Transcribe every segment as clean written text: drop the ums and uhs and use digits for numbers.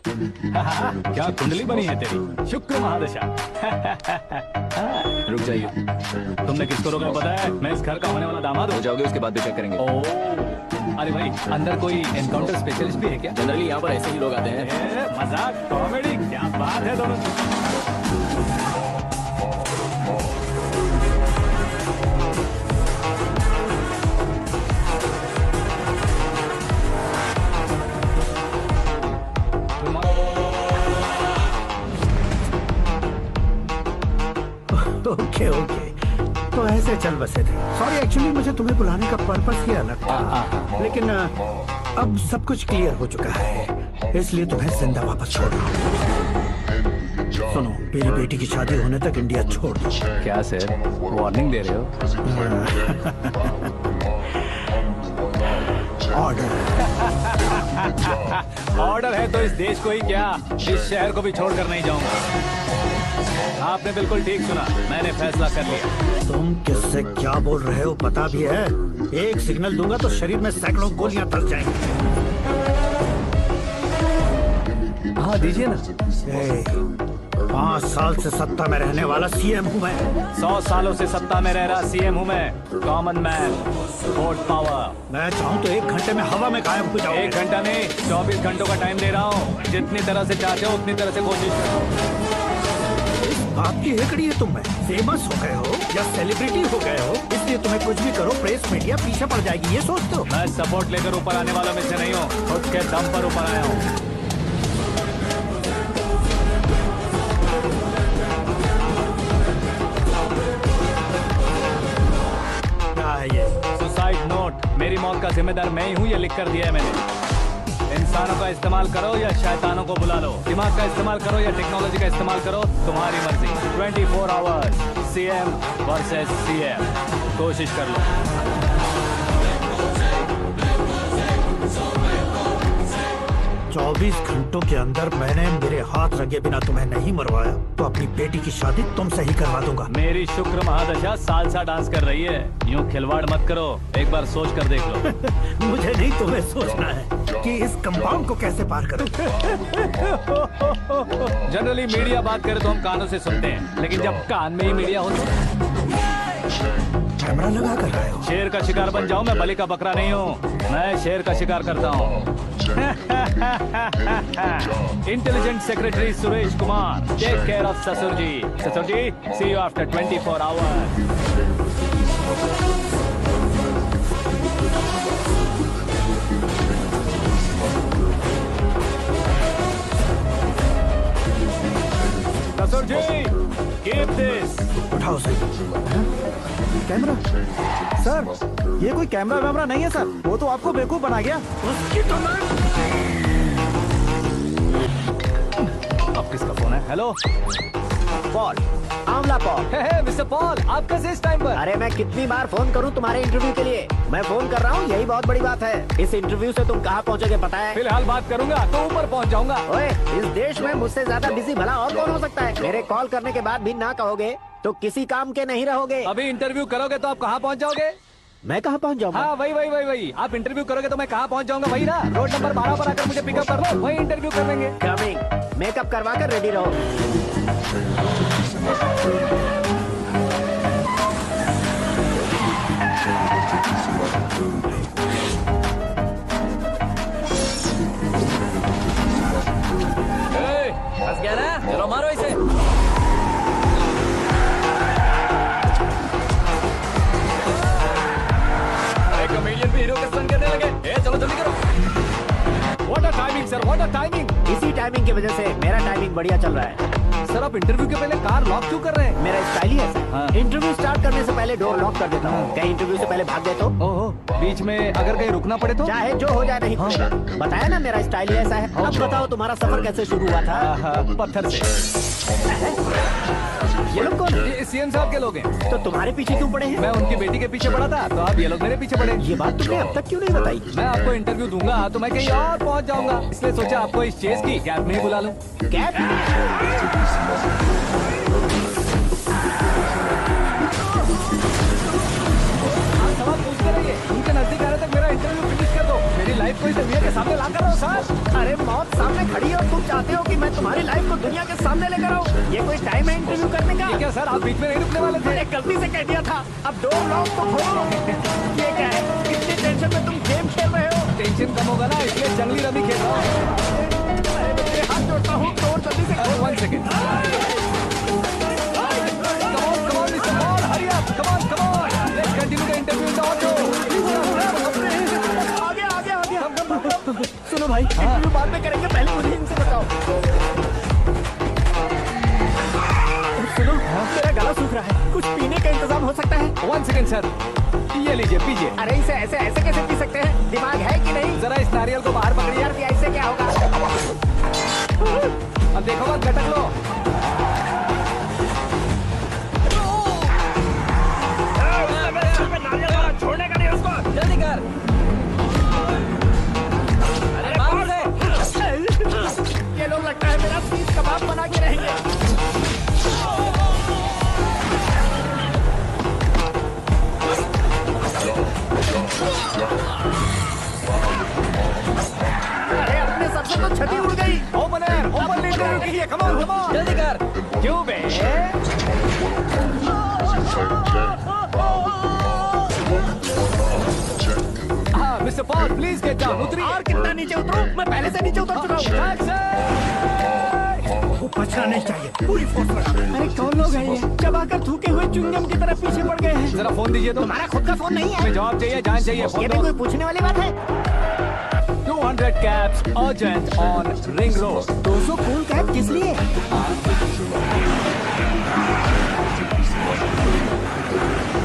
क्या कुंडली बनी है तेरी, शुक्र महादशा। रुक जाइए, तुमने किसको रोका पता है? मैं इस घर का होने वाला दामाद हो जाओगे उसके बाद भी चेक करेंगे। ओह, अरे भाई अंदर कोई एनकाउंटर स्पेशलिस्ट भी है क्या? जनरली यहाँ पर ऐसे ही लोग आते हैं। मजाक कॉमेडी क्या बात है दोनों। ओके ओके, तो ऐसे चल बसे थे। सॉरी, एक्चुअली मुझे तुम्हें बुलाने का पर्पस ही अलग था, लेकिन अब सब कुछ क्लियर हो चुका है, इसलिए तुम्हें जिंदा वापस छोड़ रहा हूँ। सुनो, मेरी बेटी की शादी होने तक इंडिया छोड़ दो। क्या सर, वार्निंग दे रहे हो? ऑर्डर। ऑर्डर है तो इस देश को ही क्या, इस शहर को भी छोड़कर नहीं जाऊंगा। आपने बिल्कुल ठीक सुना, मैंने फैसला कर लिया। तुम किससे क्या बोल रहे हो पता भी है? एक सिग्नल दूंगा तो शरीर में सैकड़ों गोलियां धस जाएंगी। हाँ दीजिए ना। 5 साल से सत्ता में रहने वाला सीएम हूँ मैं। 100 सालों से सत्ता में रह रहा सीएम हूँ मैं। Common man, vote power. मैं चाहूँ तो 1 घंटे में हवा में गायब हो जाऊँ। 1 घंटा नहीं, 24 घंटों का टाइम दे रहा हूँ। जितनी तरह से चाहते हो उतनी तरह से कोशिश करो। आपकी हेकड़ी है, तुम में फेमस हो गए हो या सेलिब्रिटी हो गए हो, इसलिए तुम्हें कुछ भी करो प्रेस मीडिया पीछे पड़ जाएगी, ये सोचते हो? मैं सपोर्ट लेकर ऊपर आने वालों में से नहीं हूँ, खुद के दम पर ऊपर आया हूँ। सुसाइड नोट, मेरी मौत का जिम्मेदार मैं ही हूँ, ये लिख कर दिया है मैंने। इंसानों का इस्तेमाल करो या शैतानों को बुला लो, दिमाग का इस्तेमाल करो या टेक्नोलॉजी का इस्तेमाल करो, तुम्हारी मर्जी। 24 आवर्स सीएम वर्सेस सीएम, कोशिश कर लो। 24 घंटों के अंदर मैंने मेरे हाथ रंगे बिना तुम्हें नहीं मरवाया तो अपनी बेटी की शादी तुमसे ही करवा दूंगा। मेरी शुक्र महादशा सालसा डांस कर रही है, यूं खिलवाड़ मत करो, एक बार सोच कर देख लो। मुझे नहीं, तुम्हें सोचना है कि इस कंपाउंड को कैसे पार करूं। जनरली मीडिया बात करे तो हम कानों से सुनते हैं, लेकिन जब कान में ही मीडिया हो कैमरा लगा कर रहे हो। शेर का शिकार बन जाऊं, मैं बलि का बकरा नहीं हूँ, मैं शेर का शिकार करता हूँ। Intelligent secretary Suresh Kumar, take care of sasur ji. Sasur ji, see you after 24 hours. Sasur ji, keep this. उठाओ सही। कैमरा सर, ये कोई कैमरा वैमरा नहीं है सर, वो तो आपको बेवकूफ बना गया। उसकी तो मैं। अब किसका फोन है? Hello Paul, Amla Paul. Mister Paul, आप कैसे इस टाइम पर? अरे मैं कितनी बार फोन करूं तुम्हारे इंटरव्यू के लिए? मैं फोन कर रहा हूं, यही बहुत बड़ी बात है। इस इंटरव्यू से तुम कहां पहुंचोगे पता है? फिलहाल बात करूंगा तो ऊपर पहुंच जाऊंगा। ओए, इस देश में मुझसे ज्यादा बिजी भला और कौन हो सकता है? मेरे कॉल करने के बाद भी ना कहोगे तो किसी काम के नहीं रहोगे। अभी इंटरव्यू करोगे तो आप कहाँ पहुँच जाओगे? मैं कहाँ पहुँच जाऊंगा? हाँ वही। आप इंटरव्यू करोगे तो मैं कहाँ पहुँच जाऊंगा? वही ना, रोड नंबर 12 पर आकर मुझे पिकअप कर लो, वही इंटरव्यू कर लेंगे। कमिंग। मेकअप करवा कर रेडी रहो। फंस गया ना, चलो मारो इसे। कॉमेडियन भी हीरो के संग करने लगे। चलो जल्दी करो। What a timing sir, what a timing. इसी टाइमिंग की वजह से मेरा टाइमिंग बढ़िया चल रहा है। सर आप इंटरव्यू के पहले कार लॉक क्यों कर रहे हैं? मेरा स्टाइल ही ऐसा है। हाँ। इंटरव्यू स्टार्ट करने से पहले डोर लॉक कर देता हूँ। कहीं इंटरव्यू से पहले भाग गए तो? ओहो, बीच में अगर कहीं रुकना पड़े तो? चाहे जो हो जाए नहीं खुलेगा। बताया ना मेरा स्टाइल ही ऐसा है। अब बताओ तुम्हारा सफर कैसे शुरू हुआ था? पत्थर से। ये लोग कौन है? ये सीएम साहब के लोग हैं। तो तुम्हारे पीछे क्यों पड़े हैं? मैं उनकी बेटी के पीछे पड़ा था, तो आप ये लोग मेरे पीछे पड़े। ये बात तुमने अब तक क्यों नहीं बताई? मैं आपको इंटरव्यू दूंगा तो मैं कहीं और पहुंच जाऊंगा, इसलिए सोचा आपको इस चेस की कैब में ही बुला लूं। कैब? आप सवाल पूछते रहिए, उनके नजदीक आने तक मेरा इंटरव्यू फिनिश कर दो। मेरी लाइफ लाइफ को इस दुनिया के सामने ला कर रहा हूँ सर। अरे मौत सामने खड़ी है और तुम चाहते हो कि मैं तुम्हारी लाइफ को दुनिया के सामने लेकर आऊं? ये कोई टाइम है इंटरव्यू करने का? ये क्या सर, आप बीच में नहीं रुकने वाले थे? मैंने गलती से कह दिया था, अब डोर लॉक तो खोलो। ये क्या है, इतनी टेंशन में तुम गेम खेल रहे हो? टेंशन कम होगा ना, इसलिए जंगली रमी खेल रहा हूँ। मैं हाथ जोड़ता हूँ, डोर जल्दी से खोलो। 1 second. Come on, Mr. Paul, hurry up. Come on. Let's continue the interview in the auto. आ गया। सुनो भाई, इंटरव्यू बाद में करेंगे, पहले मुझे इनसे बताओ। सुनो, मेरा गला सूख रहा है, कुछ पीने का इंतजाम हो सकता है? 1 सेकेंड सर, ये लीजिए पीजिए। अरे इसे ऐसे कैसे पी सकते हैं? दिमाग है कि नहीं? जरा इस नारियल को बाहर पकड़िए। यार ऐसे क्या होगा? अब देखो मत, गटक लो। छोड़ने का नहीं उसको। जल्दी कर। अरे मार उसे। ये लोग लगता है मेरा सीख कबाब बना के रहेंगे। अरे अपने सबसे तो छठी उड़ गई। ओपन इंटरव्यू कीजिए। Come on. जल्दी कर। क्यों बे? हाँ mister Paul, please get down. उतरिए। और कितना नीचे उतरूं? मैं पहले से नीचे उतर चुका हूँ। वो बचना नहीं चाहिए, पूरी फोर्स लगा। अरे कौन लोग हैं ये? चबाकर थूके हुए च्युइंगम की तरह पीछे पड़ गए हैं। जरा फोन दीजिए तो। तुम्हारा खुद का फोन नहीं है? हमें जवाब चाहिए, जान चाहिए। ये फोन भी दो। कोई पूछने वाली बात है? 200 cabs urgent on Ring Road. 200 cool cab किस लिए?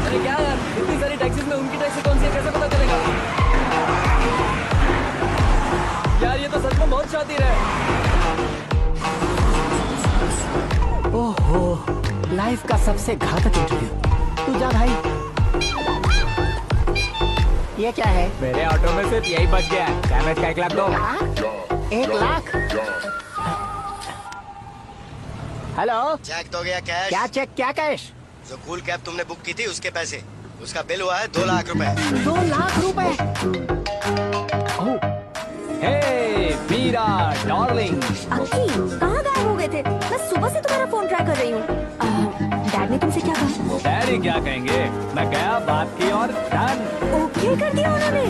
अरे क्या यार, इतनी सारी टैक्सीज में उनकी टैक्सी कौन सी है, कैसे पता चलेगा? यार ये तो सच में बहुत शातिर है। ओहो, लाइफ का सबसे घातक इंटरव्यू। तू जा भाई। ये क्या है? मेरे ऑटो में सिर्फ यही बच गया है। डैमेज का 1 लाख दो। 1 लाख? हेलो, चेक तो गया कैश। क्या चेक, क्या कैश? जो कूल कैब तुमने बुक की थी उसके पैसे, उसका बिल हुआ है 2 लाख रुपए। 2 लाख रुपए? हे मीरा डार्लिंग। अक्की, कहाँ गायब हो गए थे? मैं सुबह से तुम्हारा फोन ट्राई कर रही हूँ। डैड ने तुमसे क्या कहा? डैडी क्या कहेंगे, मैं गया, बात की और डन। ओके कर दिया उन्होंने?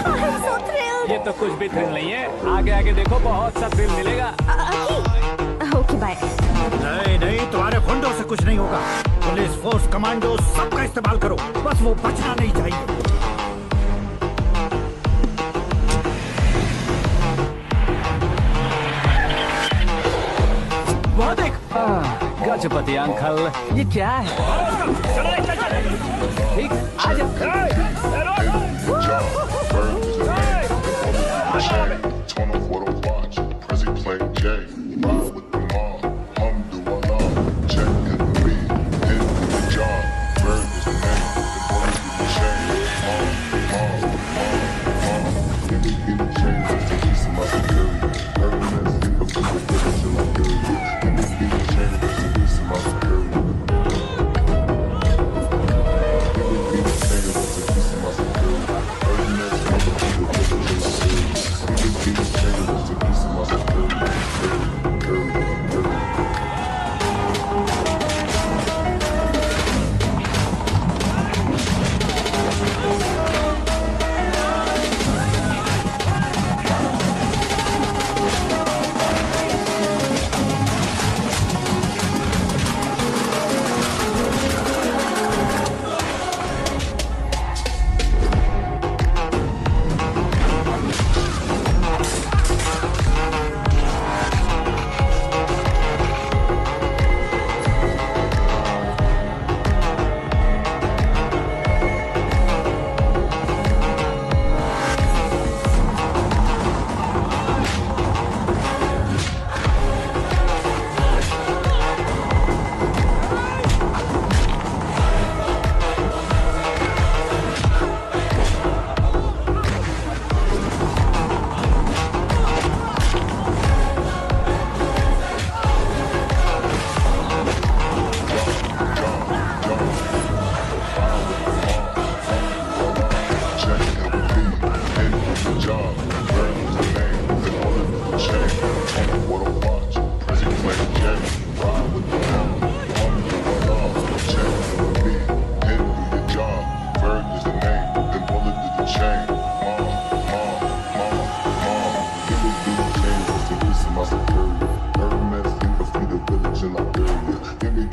I'm so thrilled. ये तो कुछ भी थ्रिल नहीं है, आगे आगे देखो बहुत सा थ्रिल मिलेगा। अक्की, ओके बाय। नहीं, तुम्हारे गुंडों से कुछ नहीं होगा। पुलिस फोर्स, कमांडो, सबका इस्तेमाल करो, बस वो बचना नहीं चाहिए। वो देख, गजपति अंकल, ये क्या है? ठीक, आजा। Turn off what I watch. Prezi play J. Ride with the mob. Hum do alarm. Check in the lead. In the job. Bird is the name. The boys with the chain. Mom. Give me chain just to keep some other period. Bird is the name. The boys with the chain. Give me chain just to keep some other period. Give me chain just to keep some other period. Bird is the name. The boys with the chain.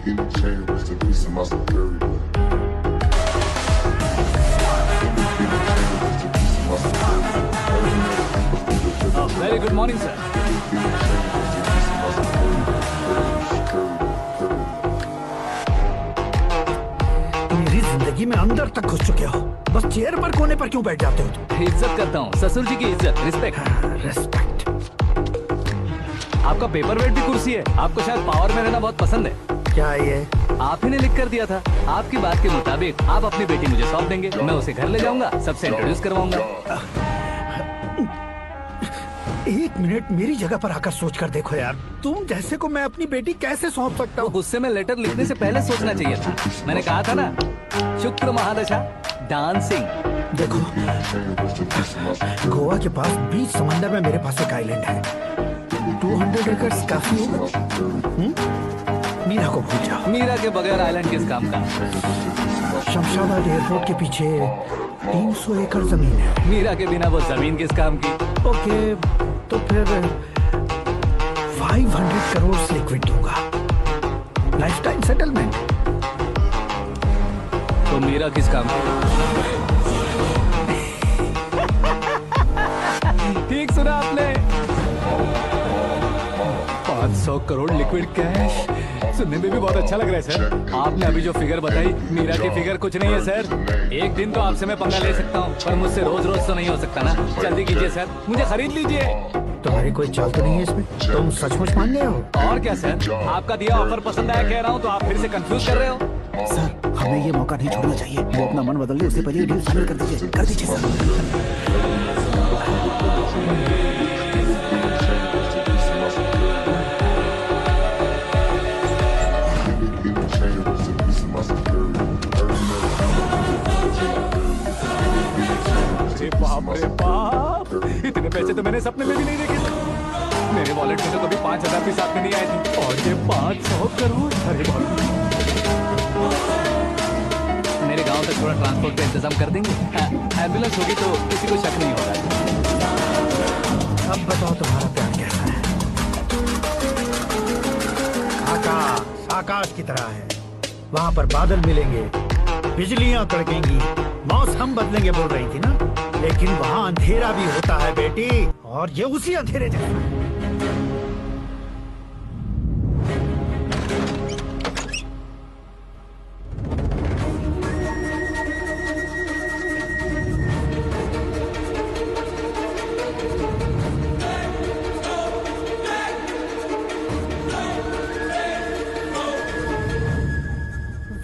In the chain, rest in peace to my superior. Very good morning sir. मेरी जिंदगी में अंदर तक घुस चुके हो, बस chair पर कोने पर क्यों बैठ जाते हो? इज्जत करता हूँ, ससुर जी की इज्जत, रिस्पेक्ट। रेस्पेक्ट। आपका पेपर वेट भी कुर्सी है। आपको शायद पावर में रहना बहुत पसंद है। क्या ये? आप ही ने लिख कर दिया था। आपकी बात के मुताबिक आप अपनी बेटी मुझे सौंप देंगे, मैं उसे घर ले जाऊंगा, सबसे इंट्रोड्यूस करवाऊंगा। एक मिनट मेरी जगह पर आकर सोच कर देखो यार, तुम जैसे को मैं अपनी बेटी कैसे सौंप सकता तो हूँ? गुस्से में लेटर लिखने से पहले सोचना चाहिए था। मैंने कहा था ना, शुक्र महादशा डांसिंग। देखो, गोवा के पास बीच समंदर में मेरे पास एक आइलैंड है। 200 एकर्स काफी होगा। मीरा को भूल जाओ। मीरा के बगैर आइलैंड किस काम का? शमशाबाद एयरपोर्ट के पीछे 300 एकड़ जमीन है। मीरा के बिना वो जमीन किस काम की? ओके, तो फिर 500 करोड़ लिक्विड दूंगा, लाइफ टाइम सेटलमेंट। तो मीरा किस काम की? ठीक सुना आपने। 500 करोड़ लिक्विड कैश सुनने में भी बहुत अच्छा लग रहा है सर। आपने अभी जो फिगर बताई, मीरा की फिगर कुछ नहीं है सर। एक दिन तो आपसे मैं पंगा ले सकता हूँ, पर मुझसे रोज रोज तो नहीं हो सकता ना। जल्दी कीजिए सर, मुझे खरीद लीजिए। तुम्हारी कोई चाल तो नहीं है इसमें? तुम सचमुच मान गए हो? और क्या सर, आपका दिया ऑफर पसंद आया कह रहा हूँ, तो आप फिर से कंफ्यूज कर रहे हो। सर, हमें ये मौका नहीं छोड़ना चाहिए। वो अपना मन बदल ले, उससे पहले ये डील फाइनल कर दीजिए। कर दीजिए सर। बाप रे बाप, इतने पैसे तो मैंने सपने में भी नहीं देखे थे। मेरे वॉलेट में तो कभी 5000 भी साथ में नहीं आए थे, और ये 500 करोड़। अरे बाप, मेरे गांव तक थोड़ा ट्रांसपोर्ट का इंतजाम कर देंगे? एम्बुलेंस होगी तो किसी को शक नहीं होगा। अब बताओ तुम्हारा प्यार कैसा है? आकाश आकाश की तरह है, वहाँ पर बादल मिलेंगे, बिजलियां कड़केंगी, मौसम बदलेंगे बोल रही थी ना, लेकिन वहाँ अंधेरा भी होता है बेटी, और ये उसी अंधेरे जैसा है।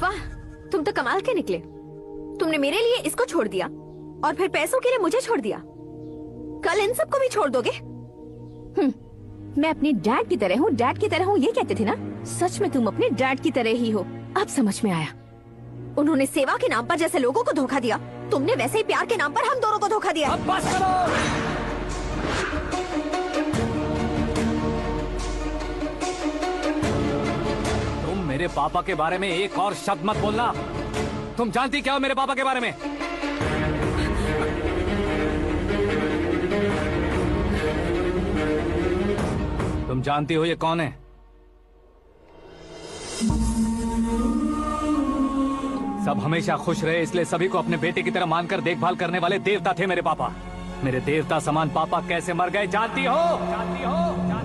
वाह, तुम तो कमाल के निकले। तुमने मेरे लिए इसको छोड़ दिया और फिर पैसों के लिए मुझे छोड़ दिया। कल इन सबको भी छोड़ दोगे? मैं अपने डैड की तरह हूँ, डैड की तरह हूँ, ये कहते थे ना। सच में तुम अपने डैड की तरह ही हो। अब समझ में आया। उन्होंने सेवा के नाम पर जैसे लोगों को धोखा दिया, तुमने वैसे ही प्यार के नाम पर हम दोनों को धोखा दिया। अब बस करो। तुम मेरे पापा के बारे में एक और शब्द मत बोलना। तुम जानती क्या हो मेरे पापा के बारे में? तुम जानती हो ये कौन है? सब हमेशा खुश रहे, इसलिए सभी को अपने बेटे की तरह मानकर देखभाल करने वाले देवता थे मेरे पापा। मेरे देवता समान पापा कैसे मर गए जानती हो? जानती हो?